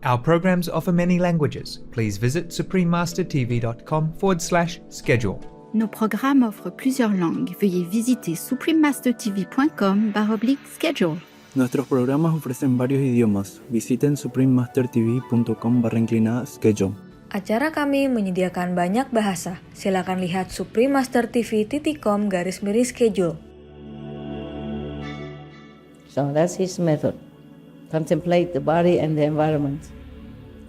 Our programs offer many languages. Please visit suprememastertv.com/schedule. Nos programmes offrent plusieurs langues. Veuillez visiter suprememastertv.com/schedule. Nuestros programas ofrecen varios idiomas. Visiten suprememastertv.com/schedule. Acara kami menyediakan banyak bahasa. Silakan lihat suprememastertv.com/schedule. So that's his method. Contemplate the body and the environment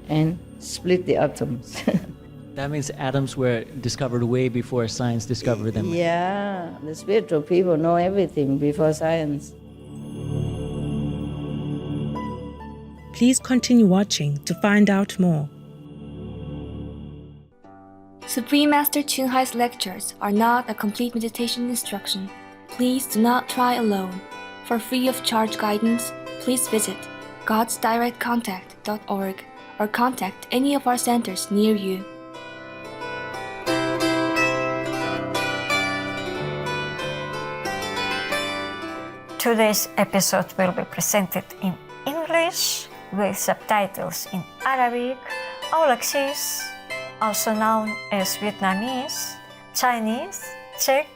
and split the atoms. That means atoms were discovered way before science discovered them. Yeah, the spiritual people know everything before science. Please continue watching to find out more. Supreme Master Chun Hai's lectures are not a complete meditation instruction. Please do not try alone. For free of charge guidance, please visit godsdirectcontact.org or contact any of our centers near you. Today's episode will be presented in English with subtitles in Arabic, Aulacese, also known as Vietnamese, Chinese, Czech,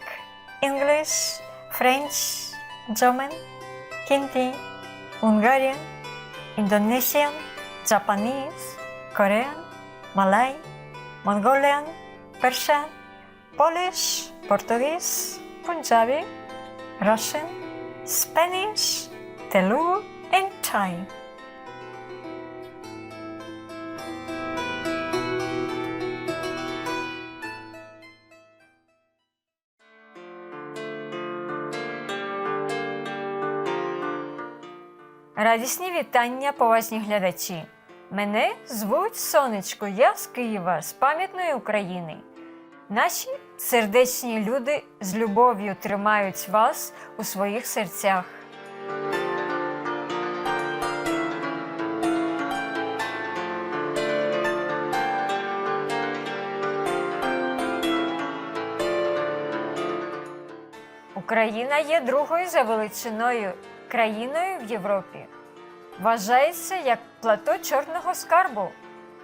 English, French, German, Hindi, Hungarian, Indonesian, Japanese, Korean, Malay, Mongolian, Persian, Polish, Portuguese, Punjabi, Russian, Spanish, Telugu, and Thai. Радісні вітання, поважні глядачі! Мене звуть Сонечко, я з Києва, з пам'ятної України. Наші сердечні люди з любов'ю тримають вас у своїх серцях. Україна є другою за величиною країною в Європі. Вважається як плато чорного скарбу,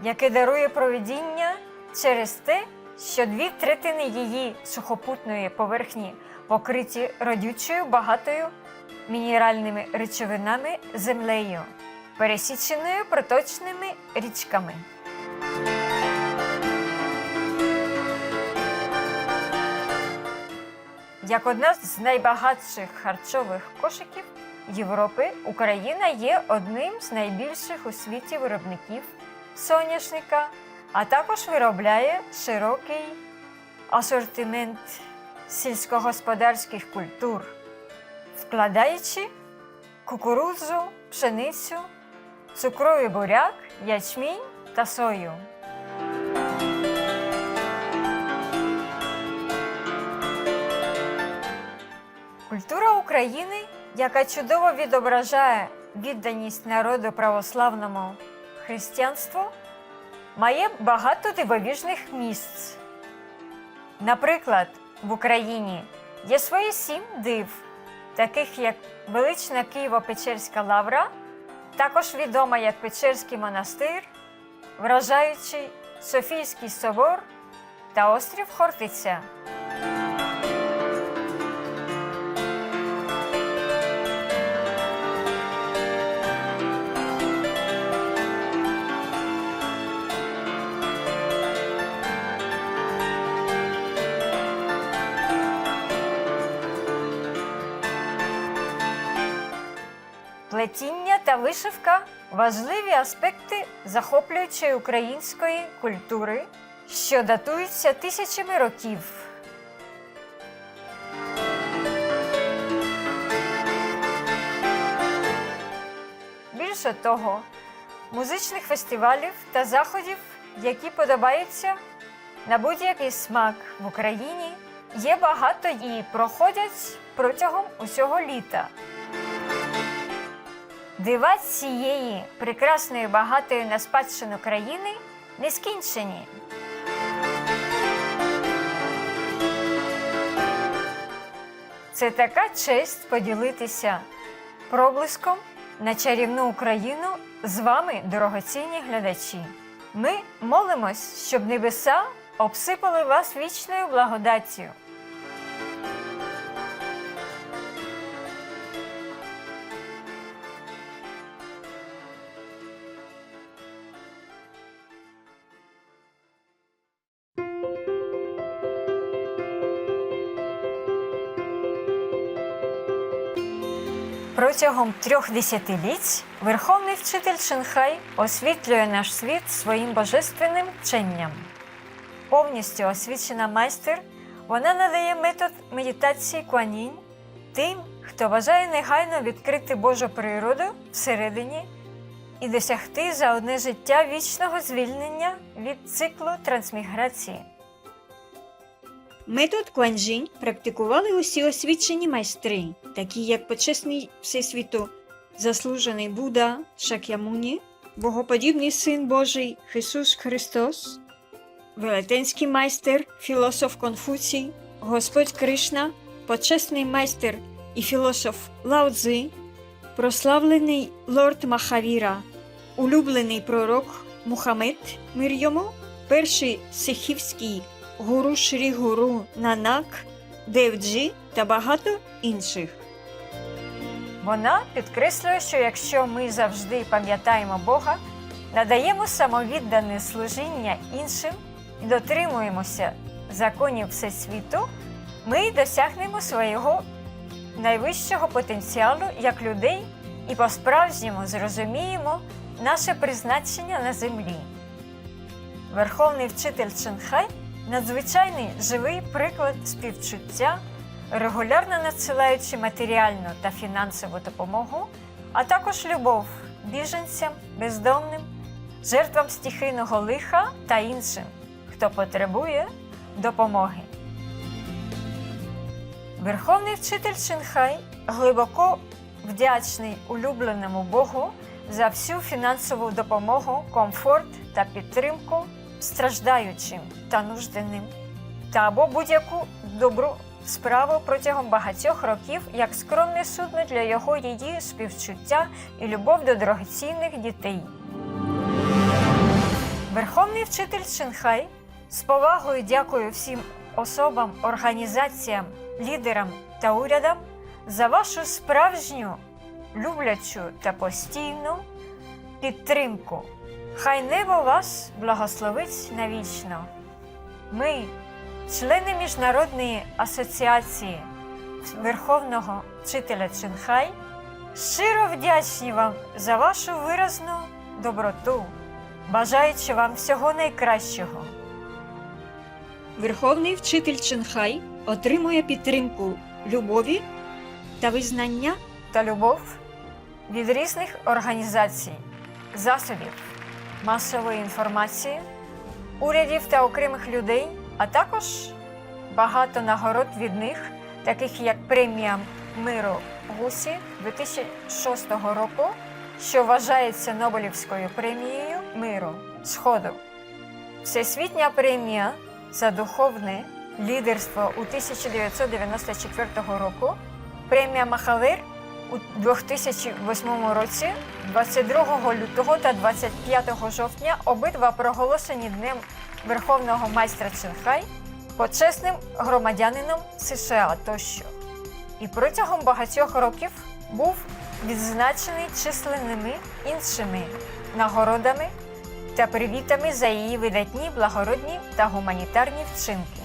яке дарує провидіння через те, що 2/3 її сухопутної поверхні покриті родючою багатою мінеральними речовинами землею, пересіченою проточними річками. Як одна з найбагатших харчових кошиків Європи, Україна є одним з найбільших у світі виробників соняшника, а також виробляє широкий асортимент сільськогосподарських культур, вкладаючи кукурудзу, пшеницю, цукровий буряк, ячмінь та сою. Культура України, яка чудово відображає відданість народу православному християнству, має багато дивовижних місць. Наприклад, в Україні є свої 7 див, таких як велична Києво-Печерська лавра, також відома як Печерський монастир, вражаючий Софійський собор та острів Хортиця. Плетіння та вишивка – важливі аспекти захоплюючої української культури, що датуються тисячами років. Більше того, музичних фестивалів та заходів, які подобаються на будь-який смак в Україні, є багато і проходять протягом усього літа. Дива цієї прекрасної, багатої на спадщину країни нескінчені. Це така честь поділитися проблиском на чарівну Україну з вами, дорогоцінні глядачі. Ми молимось, щоб небеса обсипали вас вічною благодаттю. Протягом 3 десятиліть Верховний Вчитель Чен-Хай освітлює наш світ своїм божественним вченням. Повністю освічена майстер, вона надає метод медитації Куан-Yin тим, хто бажає негайно відкрити Божу природу всередині і досягти за одне життя вічного звільнення від циклу трансміграції. Метод Куан-Yin практикували усі освічені майстри, такі як почесний Всесвіту, заслужений Будда Шак'ямуні, богоподібний Син Божий Ісус Христос, велетенський майстер, філософ Конфуцій, Господь Кришна, почесний майстер і філософ Лао Цзи, прославлений лорд Махавіра, улюблений пророк Мухаммед, мир йому, перший сихівський гуру Шрі Гуру Нанак, Девджі та багато інших. Вона підкреслює, що якщо ми завжди пам'ятаємо Бога, надаємо самовіддане служіння іншим і дотримуємося законів Всесвіту, ми досягнемо свого найвищого потенціалу як людей і по-справжньому зрозуміємо наше призначення на землі. Верховний Вчитель Чен-Хай – надзвичайний живий приклад співчуття, регулярно надсилаючи матеріальну та фінансову допомогу, а також любов біженцям, бездомним, жертвам стихійного лиха та іншим, хто потребує допомоги. Верховний Вчитель Чен-Хай глибоко вдячний улюбленому Богу за всю фінансову допомогу, комфорт та підтримку страждаючим та нужденним, та або будь-яку добру справу протягом багатьох років як скромне судно для його її співчуття і любов до дорогоцінних дітей. Верховний Вчитель Чен-Хай з повагою дякує всім особам, організаціям, лідерам та урядам за вашу справжню, люблячу та постійну підтримку. Хай небо вас благословить навічно. Ми, члени Міжнародної асоціації Верховного Вчителя Чен-Хай, щиро вдячні вам за вашу виразну доброту, бажаючи вам всього найкращого. Верховний Вчитель Чен-Хай отримує підтримку любові та визнання та любов від різних організацій, засобів масової інформації, урядів та окремих людей, а також багато нагород від них, таких як премія миру Гусі 2006 року, що вважається Нобелівською премією миру Сходу, Всесвітня премія за духовне лідерство у 1994 року, премія Махавир у 2008 році, 22 лютого та 25 жовтня обидва проголошені Днем Верховного майстра Чен-Хай, почесним громадянином США тощо. І протягом багатьох років був відзначений численними іншими нагородами та привітами за її видатні, благородні та гуманітарні вчинки.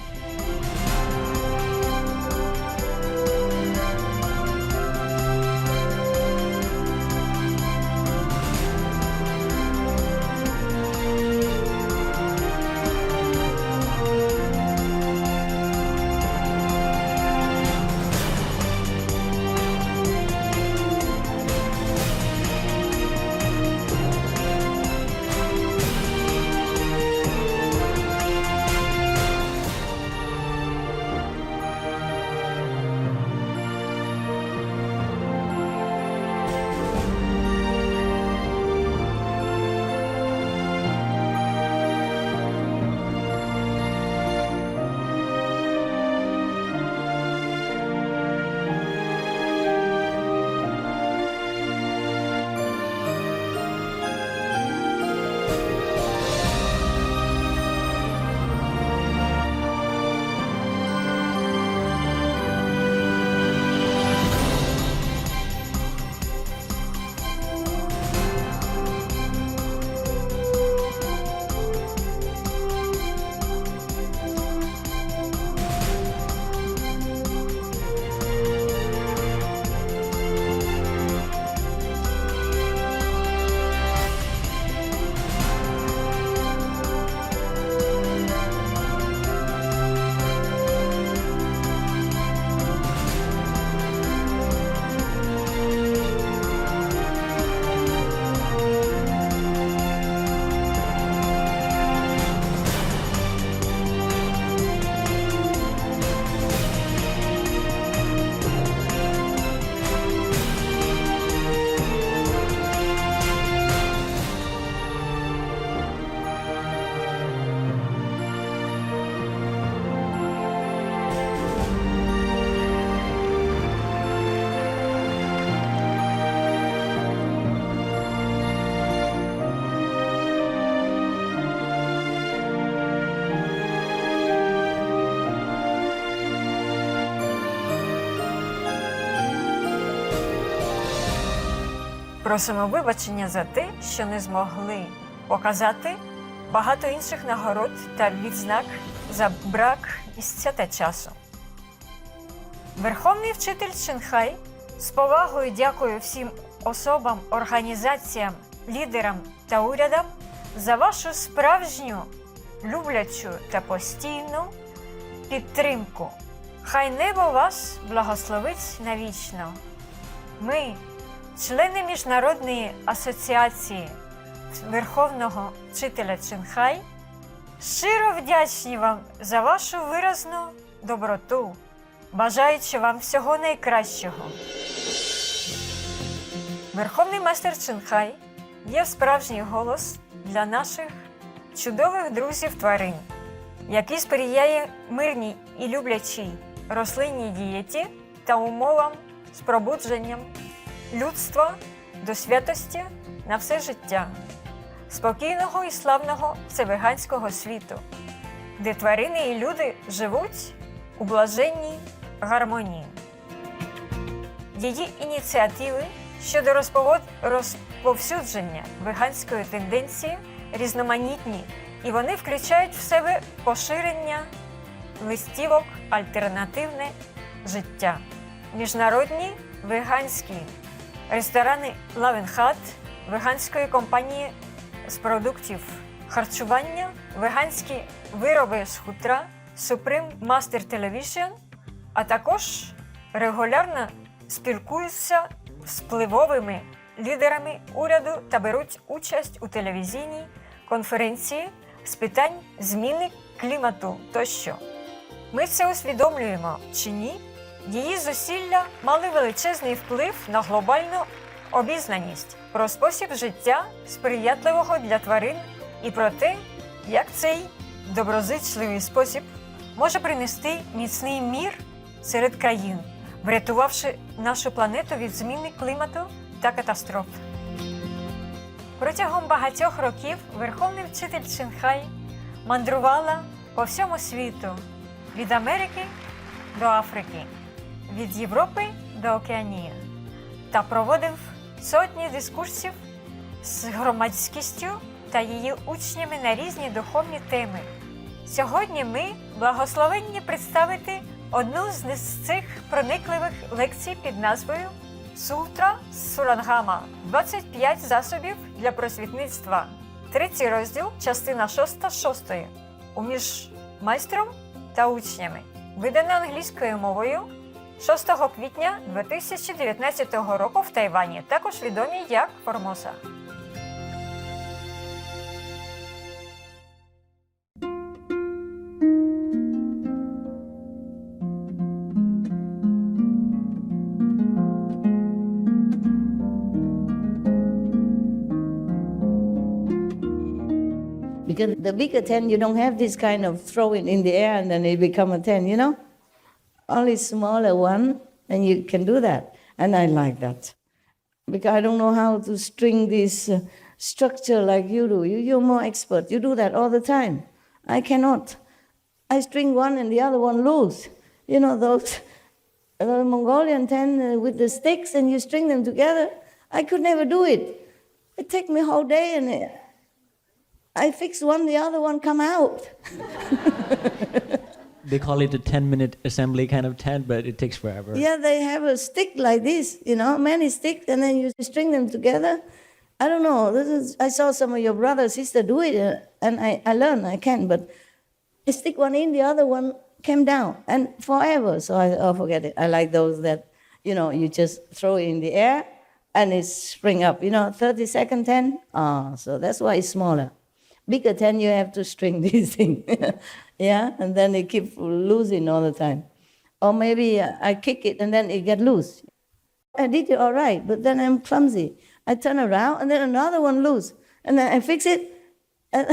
Просимо вибачення за те, що не змогли показати багато інших нагород та відзнак за брак місця та часу. Верховний вчитель Чинхай з повагою дякує всім особам, організаціям, лідерам та урядам за вашу справжню, люблячу та постійну підтримку. Хай небо вас благословить навічно. Ми, члени Міжнародної асоціації Верховного вчителя Чинхай, щиро вдячні вам за вашу виразну доброту, бажаючи вам всього найкращого. Верховний майстер Чинхай є справжній голос для наших чудових друзів-тварин, який сприяє мирній і люблячій рослинній дієті та умовам з пробудженням людства до святості на все життя, спокійного і славного всевеганського світу, де тварини і люди живуть у блаженній гармонії. Її ініціативи щодо розповсюдження веганської тенденції різноманітні, і вони включають в себе поширення листівок «Альтернативне життя», міжнародні веганські ресторани «Лавенхат», веганської компанії з продуктів харчування, веганські вироби з хутра, Supreme Master Television, а також регулярно спілкуються з впливовими лідерами уряду та беруть участь у телевізійній конференції з питань зміни клімату тощо. Ми це усвідомлюємо чи ні? Її зусилля мали величезний вплив на глобальну обізнаність про спосіб життя сприятливого для тварин і про те, як цей доброзичливий спосіб може принести міцний мір серед країн, врятувавши нашу планету від зміни клімату та катастроф. Протягом багатьох років Верховний вчитель Чинхай мандрувала по всьому світу, від Америки до Африки, від Європи до Океанії, та проводив сотні дискурсів з громадськістю та її учнями на різні духовні теми. Сьогодні ми благословенні представити одну з цих проникливих лекцій під назвою «Сутра Сурангама. 25 засобів для просвітництва». Третій розділ, частина 6 «Уміж майстром та учнями». Видана англійською мовою 6 квітня 2019 року в Тайвані, також відомі як Формоса. Because the bigger tent, you don't have this kind of throw it in the air and then it become a tent, you know? Only smaller one, and you can do that. And I like that. Because I don't know how to string this structure like you do. You're more expert. You do that all the time. I cannot. I string one and the other one loose. You know, those Mongolian tent with the sticks and you string them together. I could never do it. It take me a whole day and I fix one, the other one come out. They call it a 10-minute assembly kind of tent, but it takes forever. Yeah, they have a stick like this, you know, many sticks, and then you string them together. I don't know. I saw some of your brother, sister do it, and I learned I can, but I stick one in, the other one came down, and forever. So I forget it. I like those that, you know, you just throw it in the air, and it spring up. You know, 30-second tent. So that's why it's smaller. Bigger tent, you have to string this thing. Yeah, and then it keep losing all the time. Or maybe I kick it and then it get loose. I did it all right, but then I'm clumsy. I turn around and then another one loose. And then I fix it. And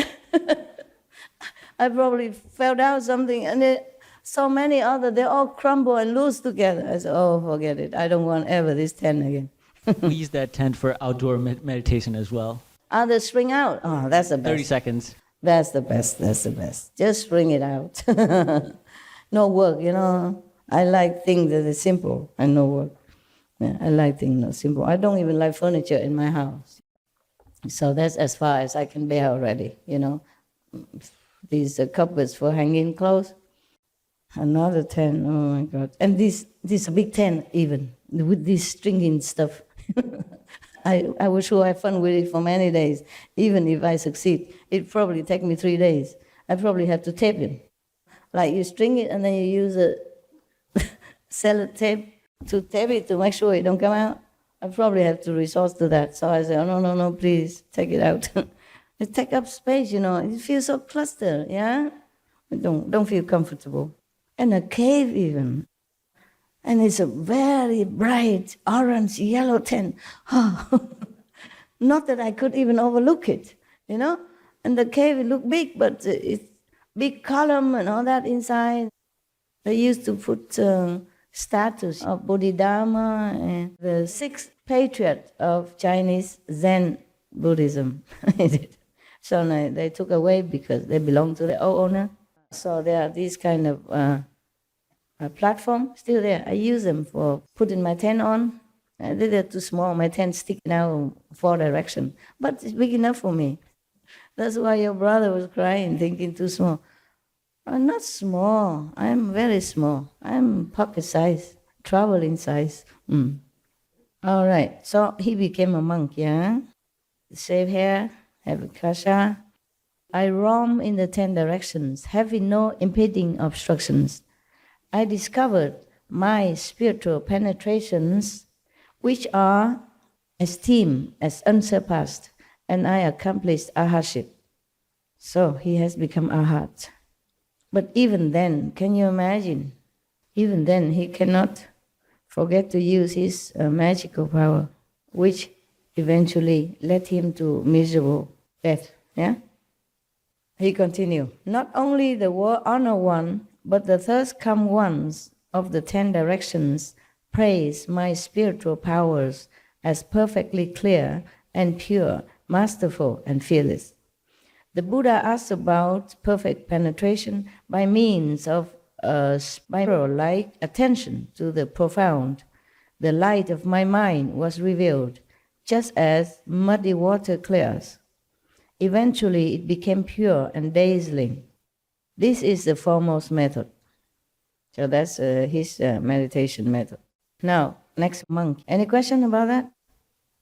I probably fell down something and so many other, they all crumble and loose together. I said, oh, forget it. I don't want ever this tent again. We use that tent for outdoor meditation as well. Others spring out. Oh, that's the best. 30 seconds. That's the best. That's the best. Just bring it out. No work, you know. I like things that are simple and no work. Yeah, I like things simple. I don't even like furniture in my house. So that's as far as I can bear already, These cupboards for hanging clothes. Another 10, oh my God. And this big 10 even, with this stringing stuff. I was sure I have fun with it for many days. Even if I succeed, it probably take me 3 days. I probably have to tape it. Like you string it and then you use a sellotape to tape it to make sure it don't come out. I probably have to resort to that. So I say, oh, no, please, take it out. It take up space, It feels so clustered, yeah? Don't feel comfortable. And a cave even. And it's a very bright orange, yellow tint. Not that I could even overlook it, And the cave, it looked big, but it's big column and all that inside. They used to put statues of Bodhidharma and the 6th patriarch of Chinese Zen Buddhism. So they took away because they belong to the old owner. So there are these kind of platform still there. I use them for putting my tent on. They're too small. My tent sticking out 4 directions. But it's big enough for me. That's why your brother was crying, thinking too small. I'm not small. I'm very small. I'm pocket size, traveling size. All right. So he became a monk, yeah? Shave hair, have a kasaya. I roam in the 10 directions, having no impeding obstructions. I discovered my spiritual penetrations, which are esteemed as unsurpassed, and I accomplished arhatship. So he has become arhat. But even then, can you imagine? Even then, he cannot forget to use his magical power, which eventually led him to miserable death. Yeah? He continued, not only the honor one, but the thirst come ones of the 10 directions praise my spiritual powers as perfectly clear and pure, masterful and fearless. The Buddha asked about perfect penetration by means of a spiral-like attention to the profound. The light of my mind was revealed, just as muddy water clears. Eventually, it became pure and dazzling. This is the foremost method. So that's his meditation method. Now, next monk. Any question about that?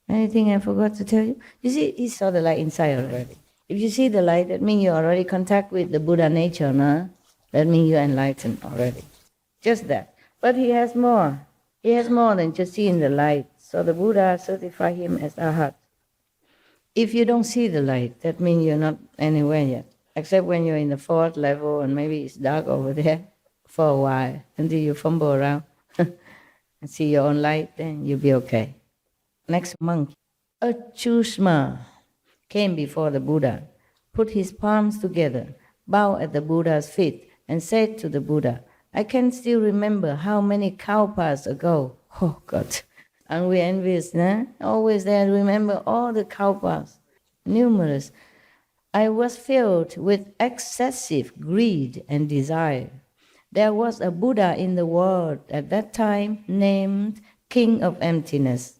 Anything I forgot to tell you? You see, he saw the light inside already. If you see the light, that means you already contact with the Buddha nature, no? That means you're enlightened already. Just that. But he has more. He has more than just seeing the light. So the Buddha certified him as arhat. If you don't see the light, that means you're not anywhere yet. Except when you're in the 4th level and maybe it's dark over there for a while until you fumble around and see your own light, then you'll be okay. Next monk, Ucchusma, came before the Buddha, put his palms together, bowed at the Buddha's feet, and said to the Buddha, I can still remember how many kalpas ago. Oh God, aren't we envious, nah? Always there, remember all the kalpas, numerous. I was filled with excessive greed and desire. There was a Buddha in the world at that time named King of Emptiness.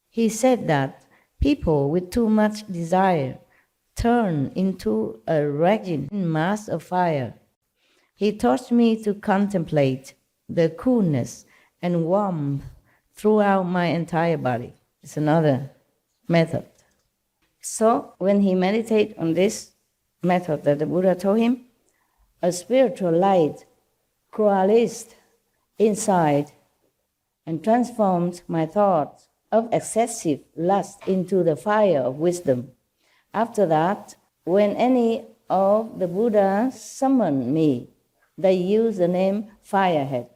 He said that people with too much desire turn into a raging mass of fire. He taught me to contemplate the coolness and warmth throughout my entire body. It's another method. So when he meditated on this method that the Buddha told him, a spiritual light coalesced inside and transformed my thoughts of excessive lust into the fire of wisdom. After that, when any of the Buddhas summoned me, they use the name Firehead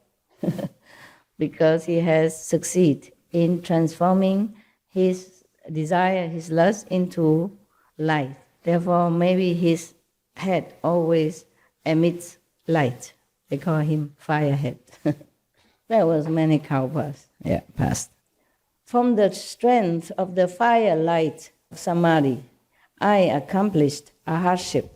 because he has succeeded in transforming his desire, his lust into light. Therefore, maybe his head always emits light. They call him Firehead. There was many kalpas, past. From the strength of the firelight of Samadhi, I accomplished arhatship.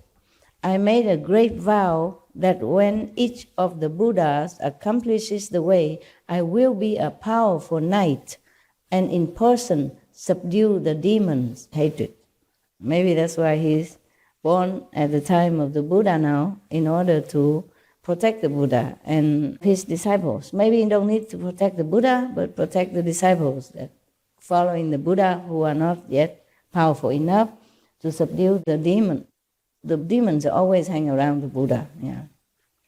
I made a great vow that when each of the Buddhas accomplishes the way, I will be a powerful knight and in person subdue the demon's hatred. Maybe that's why he's born at the time of the Buddha now, in order to protect the Buddha and his disciples. Maybe you don't need to protect the Buddha, but protect the disciples that following the Buddha who are not yet powerful enough to subdue the demon. The demons always hang around the Buddha. Yeah,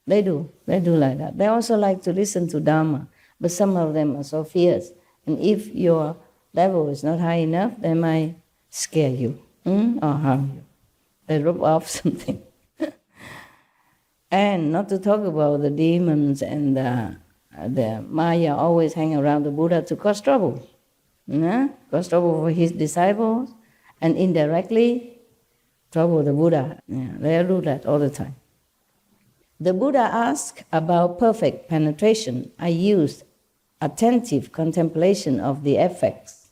they do like that. They also like to listen to Dharma, but some of them are so fierce. And if your level is not high enough, they might scare you or harm you. They rub off something. And not to talk about the demons and the Maya always hang around the Buddha to cause trouble. Cause trouble for his disciples and indirectly trouble the Buddha. Yeah, they do that all the time. The Buddha asked about perfect penetration. I used attentive contemplation of the effects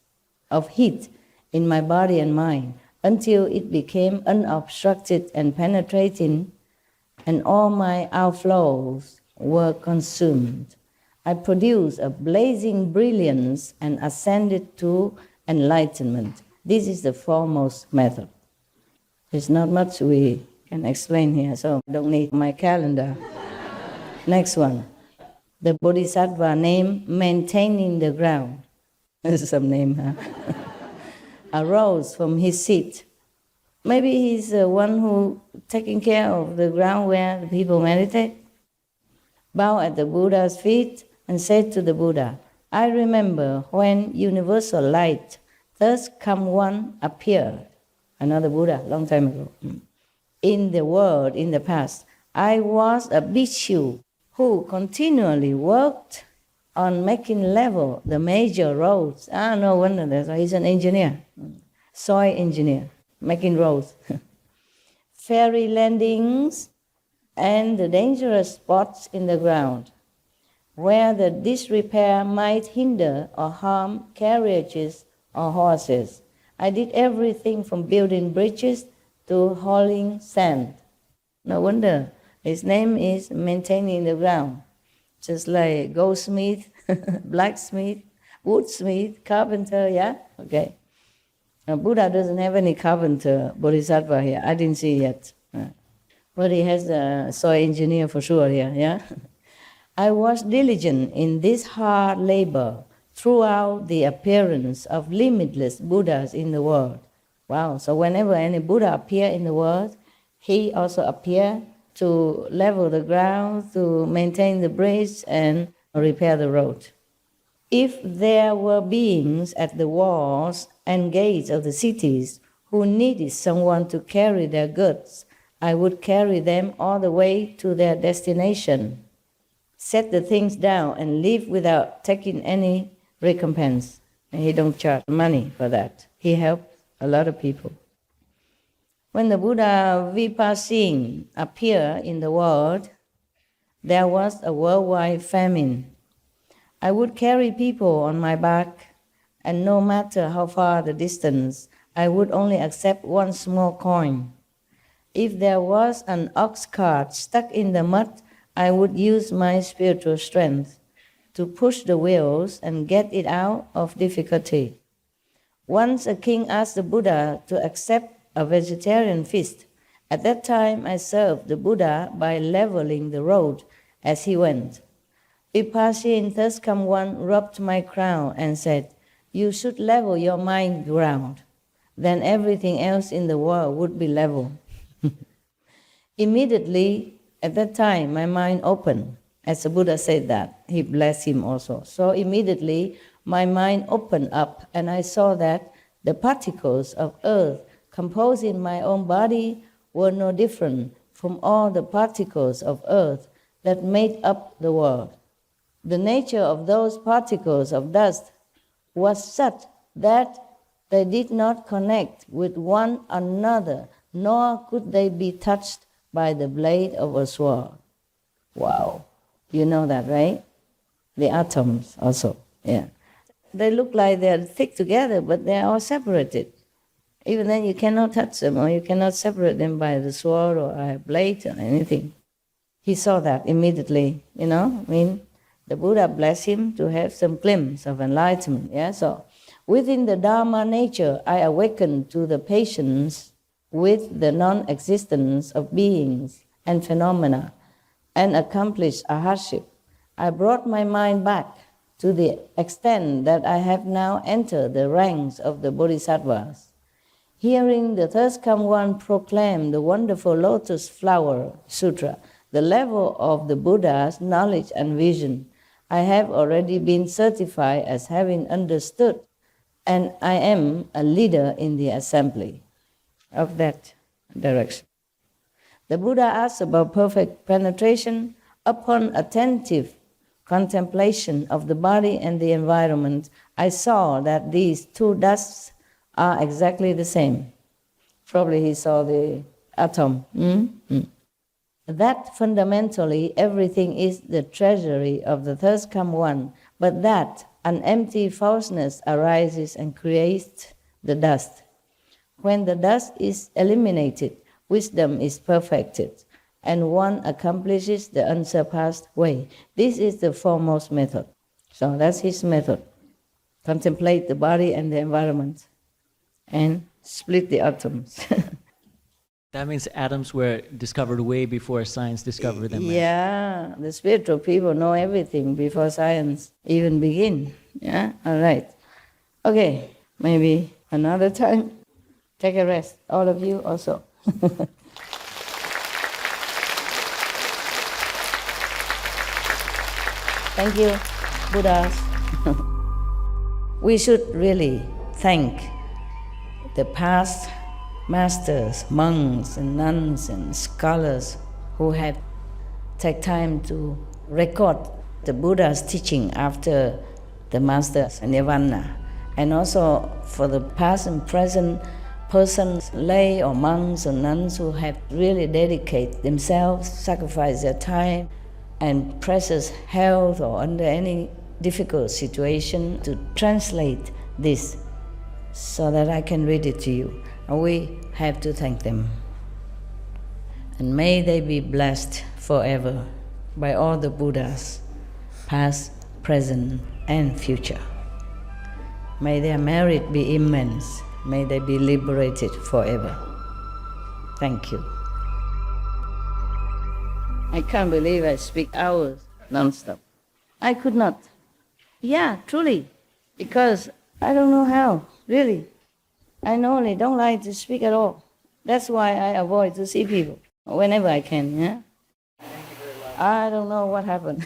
of heat in my body and mind until it became unobstructed and penetrating, and all my outflows were consumed. I produced a blazing brilliance and ascended to enlightenment. This is the foremost method. There's not much we can explain here, so I don't need my calendar. Next one. The Bodhisattva name, maintaining the ground. This is some name, huh? Arose from his seat. Maybe he's the one who taking care of the ground where the people meditate. Bow at the Buddha's feet and said to the Buddha, I remember when universal light, thus come one, appeared. Another Buddha, long time ago. In the world, in the past, I was a bhikshu who continually worked on making level the major roads. No wonder that's why he's an engineer, soil engineer, making roads. Ferry landings and the dangerous spots in the ground where the disrepair might hinder or harm carriages or horses. I did everything from building bridges to hauling sand. No wonder his name is maintaining the ground. Just like goldsmith, blacksmith, woodsmith, carpenter, yeah? Okay. Now, Buddha doesn't have any carpenter, bodhisattva here. I didn't see yet. But he has a soil engineer for sure here, yeah? I was diligent in this hard labor throughout the appearance of limitless Buddhas in the world. Wow, so whenever any Buddha appear in the world, he also appear to level the ground, to maintain the bridge and repair the road. If there were beings at the walls and gates of the cities who needed someone to carry their goods, I would carry them all the way to their destination, set the things down and leave without taking any recompense. And he don't charge money for that. He helped a lot of people. When the Buddha Vipassing appeared in the world, there was a worldwide famine. I would carry people on my back, and no matter how far the distance, I would only accept one small coin. If there was an ox cart stuck in the mud, I would use my spiritual strength to push the wheels and get it out of difficulty. Once a king asked the Buddha to accept a vegetarian feast. At that time, I served the Buddha by leveling the road as he went. Vipassing thus come one rubbed my crown and said, you should level your mind ground. Then everything else in the world would be level. Immediately, at that time, my mind opened. As the Buddha said that, he blessed him also. So immediately, my mind opened up and I saw that the particles of earth composing my own body were no different from all the particles of earth that made up the world. The nature of those particles of dust was such that they did not connect with one another, nor could they be touched by the blade of a sword. Wow. You know that, right? The atoms also, yeah. They look like they're thick together, but they're all separated. Even then you cannot touch them, or you cannot separate them by the sword or a blade or anything. He saw that immediately, the Buddha blessed him to have some glimpse of enlightenment, yeah? So Within the Dharma nature, I awakened to the patience with the non-existence of beings and phenomena and accomplished a hardship. I brought my mind back to the extent that I have now entered the ranks of the Bodhisattvas. Hearing the third come one proclaim the wonderful Lotus Flower Sutra, the level of the Buddha's knowledge and vision, I have already been certified as having understood, and I am a leader in the assembly of that direction. The Buddha asks about perfect penetration. Upon attentive contemplation of the body and the environment, I saw that these two dusts are exactly the same. Probably he saw the atom. That fundamentally everything is the treasury of the third come one, but that an empty falseness arises and creates the dust. When the dust is eliminated, wisdom is perfected, and one accomplishes the unsurpassed way. This is the foremost method. So that's his method. Contemplate the body and the environment, and split the atoms. That means atoms were discovered way before science discovered them. Yeah, the spiritual people know everything before science even begin. Yeah, all right. Okay, maybe another time. Take a rest, all of you also. Thank you, Buddhas. We should really thank the past masters, monks and nuns and scholars who have taken time to record the Buddha's teaching after the master's nirvana, and also for the past and present persons, lay or monks or nuns who have really dedicated themselves, sacrificed their time and precious health or under any difficult situation to translate this so that I can read it to you. And we have to thank them. And may they be blessed forever by all the Buddhas, past, present, and future. May their merit be immense. May they be liberated forever. Thank you. I can't believe I speak hours non-stop. I could not. Yeah, truly. Because I don't know how, really. I normally don't like to speak at all. That's why I avoid to see people whenever I can, yeah? I don't know what happened.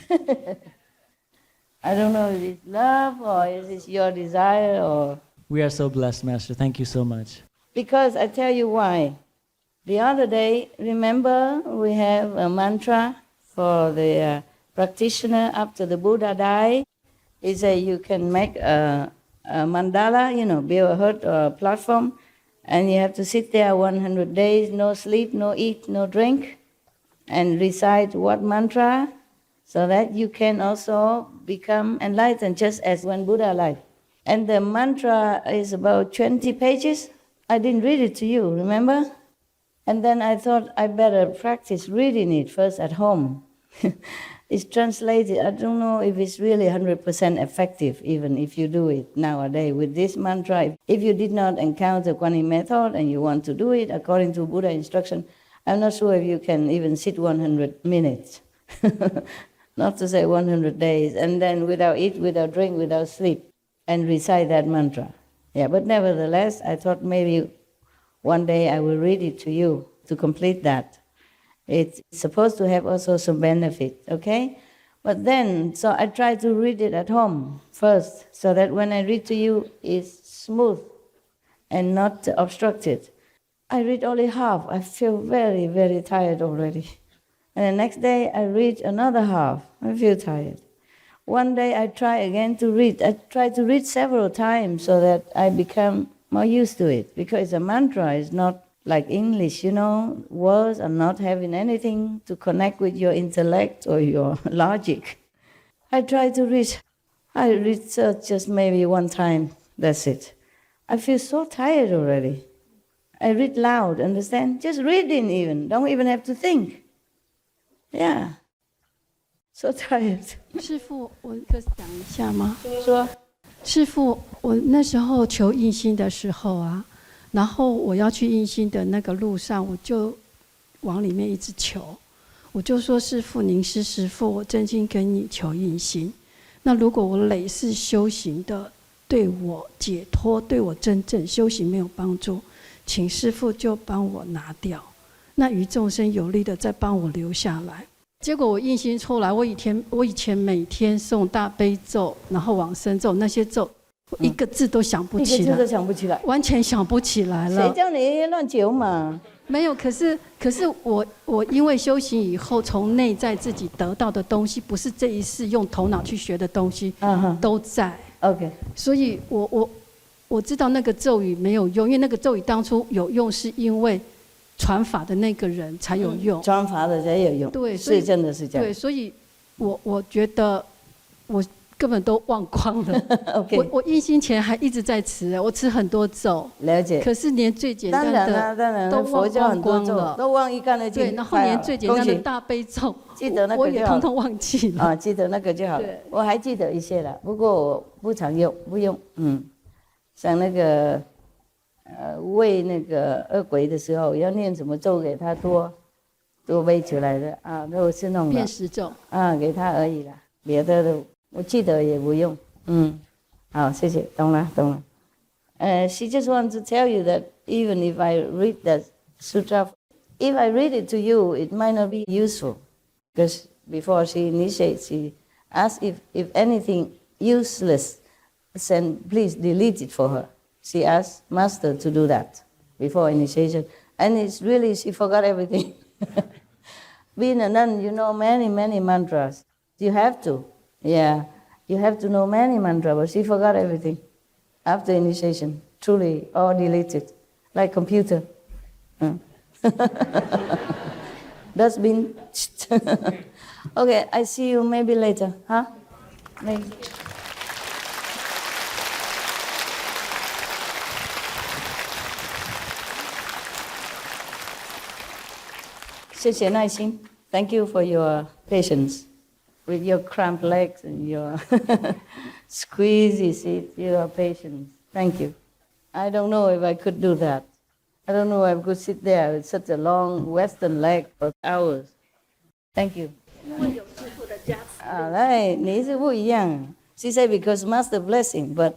I don't know if it's love or is it your desire or... We are so blessed, Master. Thank you so much. Because I tell you why. The other day, remember we have a mantra for the practitioner after the Buddha died. He said you can make a mandala, build a hut or a platform, and you have to sit there 100 days, no sleep, no eat, no drink, and recite what mantra, so that you can also become enlightened, just as when Buddha lived. And the mantra is about 20 pages. I didn't read it to you, remember? And then I thought I better practice reading it first at home. It's translated. I don't know if it's really 100% effective, even if you do it nowadays with this mantra. If you did not encounter Kuan Yin method and you want to do it according to Buddha instruction, I'm not sure if you can even sit 100 minutes, not to say 100 days, and then without eat, without drink, without sleep, and recite that mantra. Yeah, but nevertheless, I thought maybe one day I will read it to you to complete that. It's supposed to have also some benefit, okay? But then, so I try to read it at home first, so that when I read to you, it's smooth and not obstructed. I read only half. I feel very, very tired already. And the next day, I read another half. I feel tired. One day, I try again to read. I try to read several times so that I become more used to it, because a mantra is not like English, words are not having anything to connect with your intellect or your logic. I try to read. I read just maybe one time, that's it. I feel so tired already. I read loud, understand? Just reading even, don't even have to think. Yeah, so tired. 师父，我可以讲一下吗？说。师父，我那时候求印心的时候啊，然后我要去印心的那个路上，我就往里面一直求，我就说师父，您是师父，我真心跟你求印心。那如果我累世修行的对我解脱、对我真正修行没有帮助，请师父就帮我拿掉，那于众生有利的再帮我留下来。结果我印心出来，我以前每天诵大悲咒，然后往生咒，那些咒我一个字都想不起来，一个字都想不起来，完全想不起来了。谁叫你乱求嘛？没有，可是我因为修行以后，从内在自己得到的东西，不是这一世用头脑去学的东西，都在。OK， 所以我知道那个咒语没有用，因为那个咒语当初有用，是因为传法的那个人才有用，传法的才有用。对，所以是真的是这样。对，所以我觉得我根本都忘光了。OK， 我印心前还一直在持，我持很多咒，了解。可是连最简单的当然都佛教很多咒忘光了，都忘一干二净。对，然后连最简单的大悲咒，记得那个我也通通忘记了。啊，记得那个就好了。我还记得一些了，不过我不常用，不用。像那个喂那个恶鬼的时候，要念什么咒给他多喂出来的啊，都是弄辨识咒啊，给他而已啦，别的都我记得也不用。好，谢谢，懂了。She just wants to tell you that even if I read that sutra, if I read it to you, it might not be useful, because before she initiates, she asks if anything useless, then please delete it for her. She asked Master to do that before initiation, and it's really she forgot everything. Being a nun, you know many mantras. You have to, you have to know many mantras, but she forgot everything after initiation. Truly, all deleted, like computer. Dustbin. Okay, I see you maybe later, huh? Maybe. 谢谢耐心 Thank you for your patience with your cramped legs and your squeezy seat. Your patience. Thank you. I don't know if I could do that. I don't know if I could sit there with such a long Western leg for hours. Thank you. 来，你是不一样。She said because Master blessing, but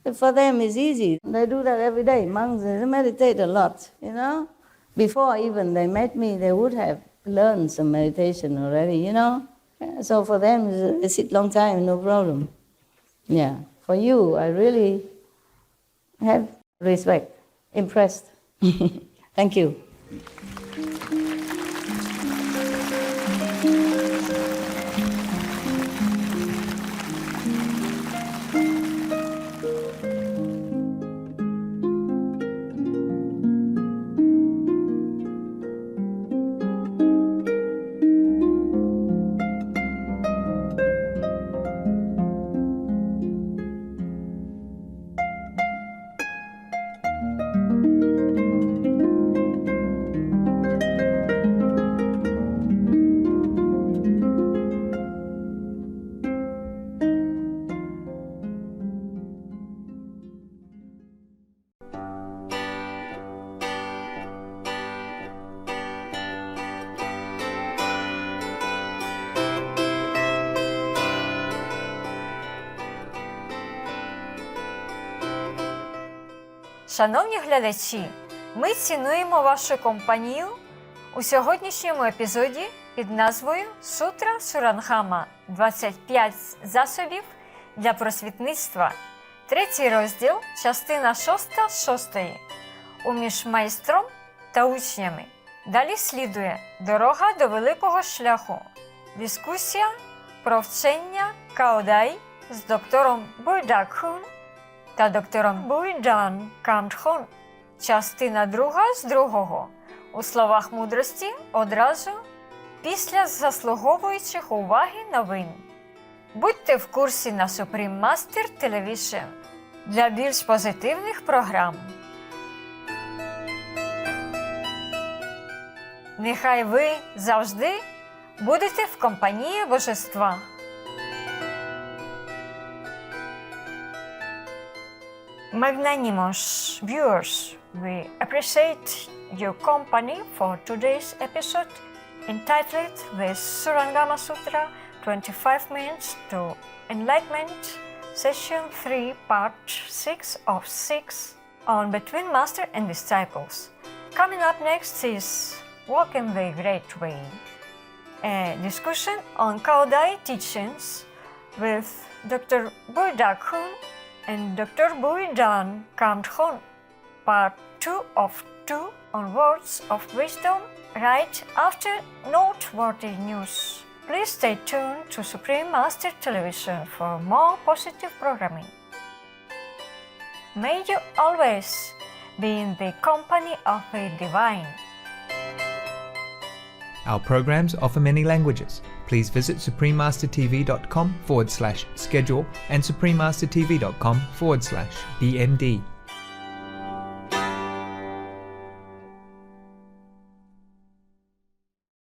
for them it's easy. They do that every day. Monks, they meditate a lot, you know. Before even they met me, they would have learned some meditation already, you know. So for them, it's sit long time, no problem. Yeah. For you, I really have respect, impressed. Thank you. Шановні глядачі, ми цінуємо вашу компанію у сьогоднішньому епізоді під назвою «Сутра Сурангама. 25 засобів для просвітництва». Третій розділ, частина 6 «Уміж майстром та учнями». Далі слідує «Дорога до великого шляху». Дискусія про вчення Каодай з доктором Буйдакхун та доктором Буйджан Камчхон. Частина 2 з 2. У словах мудрості одразу після заслуговуючих уваги новин. Будьте в курсі на Supreme Master Television для більш позитивних програм. Нехай ви завжди будете в компанії Божества. magnanimous viewers, we appreciate your company for today's episode entitled The Surangama Sutra 25 Minutes to Enlightenment, Session 3, Part 6 of 6 on Between Master and Disciples. Coming up next is Walking the Great Way, a discussion on Kaodai teachings with Dr. Bui Dak Hun and Dr. Bui Dan Kam Thon, Part 2 of 2 on Words of Wisdom, right after noteworthy news. Please stay tuned to Supreme Master Television for more positive programming. May you always be in the company of the divine. Our programs offer many languages. Please visit suprememastertv.com/schedule and suprememastertv.com/BMD.